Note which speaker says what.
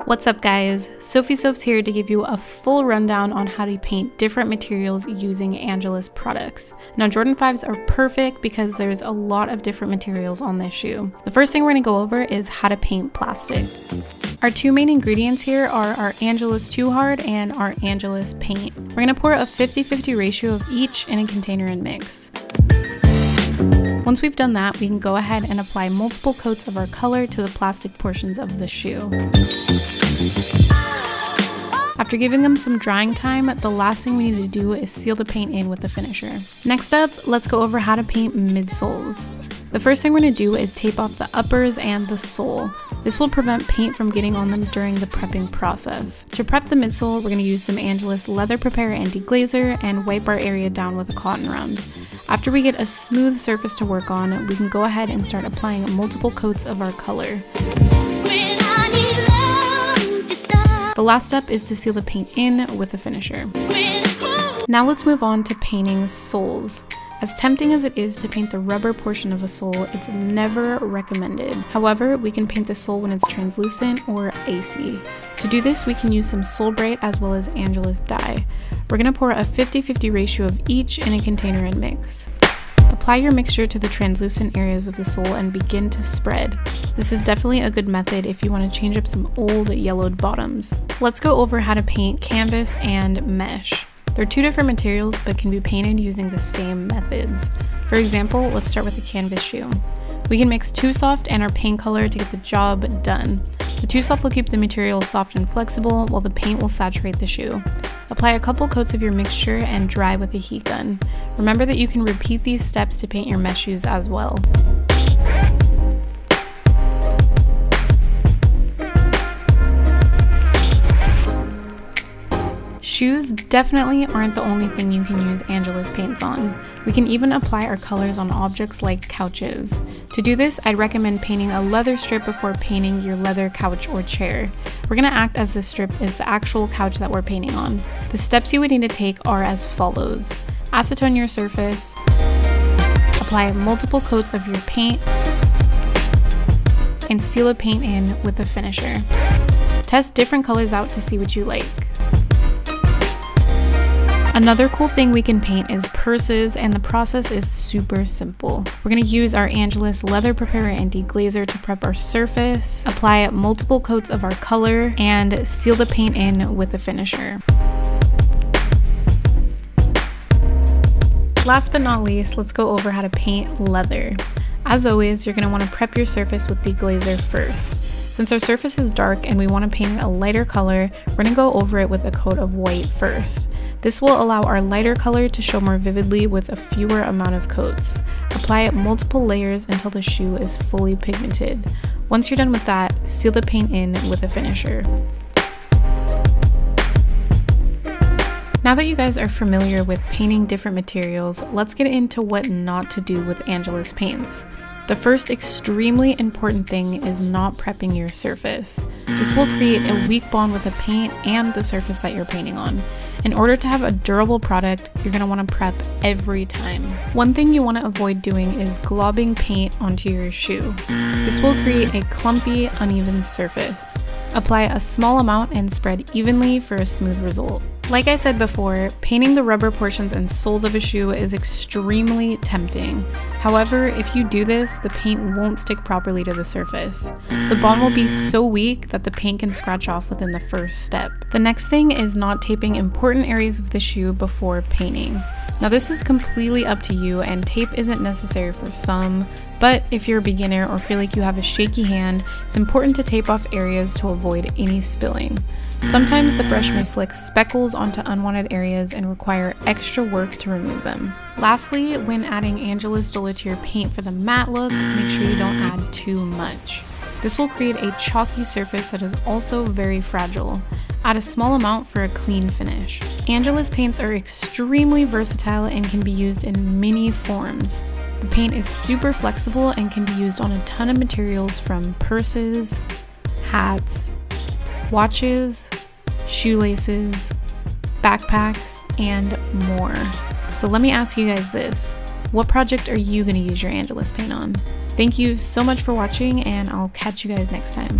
Speaker 1: What's up guys, Sophie's here to give you a full rundown on how to paint different materials using Angelus products. Now Jordan 5s are perfect because there's a lot of different materials on this shoe. The first thing we're going to go over is how to paint plastic. Our two main ingredients here are our Angelus 2 Hard and our Angelus paint. We're going to pour a 50-50 ratio of each in a container and mix. Once we've done that, we can go ahead and apply multiple coats of our color to the plastic portions of the shoe. After giving them some drying time, the last thing we need to do is seal the paint in with the finisher. Next up, let's go over how to paint midsoles. The first thing we're going to do is tape off the uppers and the sole. This will prevent paint from getting on them during the prepping process. To prep the midsole, we're going to use some Angelus leather prepare and deglazer and wipe our area down with a cotton round. After we get a smooth surface to work on, we can go ahead and start applying multiple coats of our color. The last step is to seal the paint in with a finisher. Now let's move on to painting soles. As tempting as it is to paint the rubber portion of a sole, it's never recommended. However, we can paint the sole when it's translucent or icy. To do this, we can use some Sole Bright as well as Angelus dye. We're going to pour a 50-50 ratio of each in a container and mix. Apply your mixture to the translucent areas of the sole and begin to spread. This is definitely a good method if you want to change up some old yellowed bottoms. Let's go over how to paint canvas and mesh. They're two different materials but can be painted using the same methods. For example, let's start with a canvas shoe. We can mix 2Soft and our paint color to get the job done. The 2Soft will keep the material soft and flexible while the paint will saturate the shoe. Apply a couple coats of your mixture and dry with a heat gun. Remember that you can repeat these steps to paint your mesh shoes as well. Shoes definitely aren't the only thing you can use Angelus paints on. We can even apply our colors on objects like couches. To do this, I'd recommend painting a leather strip before painting your leather couch or chair. We're going to act as this strip is the actual couch that we're painting on. The steps you would need to take are as follows. Acetone your surface, apply multiple coats of your paint, and seal the paint in with a finisher. Test different colors out to see what you like. Another cool thing we can paint is purses, and the process is super simple. We're going to use our Angelus leather prepare and deglazer to prep our surface, apply multiple coats of our color, and seal the paint in with a finisher. Last but not least, let's go over how to paint leather. As always, you're going to want to prep your surface with deglazer first. Since our surface is dark and we want to paint a lighter color, we're going to go over it with a coat of white first. This will allow our lighter color to show more vividly with a fewer amount of coats. Apply multiple layers until the shoe is fully pigmented. Once you're done with that, seal the paint in with a finisher. Now that you guys are familiar with painting different materials, let's get into what not to do with Angelus paints. The first extremely important thing is not prepping your surface. This will create a weak bond with the paint and the surface that you're painting on. In order to have a durable product, you're going to want to prep every time. One thing you want to avoid doing is globbing paint onto your shoe. This will create a clumpy, uneven surface. Apply a small amount and spread evenly for a smooth result. Like I said before, painting the rubber portions and soles of a shoe is extremely tempting. However, if you do this, the paint won't stick properly to the surface. The bond will be so weak that the paint can scratch off within the first step. The next thing is not taping important areas of the shoe before painting. Now this is completely up to you, and tape isn't necessary for some, but if you're a beginner or feel like you have a shaky hand, it's important to tape off areas to avoid any spilling. Sometimes the brush may flick speckles onto unwanted areas and require extra work to remove them. Lastly, when adding Angelus Duller to your paint for the matte look, make sure you don't add too much. This will create a chalky surface that is also very fragile. Add a small amount for a clean finish. Angelus paints are extremely versatile and can be used in many forms. The paint is super flexible and can be used on a ton of materials from purses, hats, watches, shoelaces, backpacks, and more. So let me ask you guys this. What project are you going to use your Angelus paint on? Thank you so much for watching, and I'll catch you guys next time.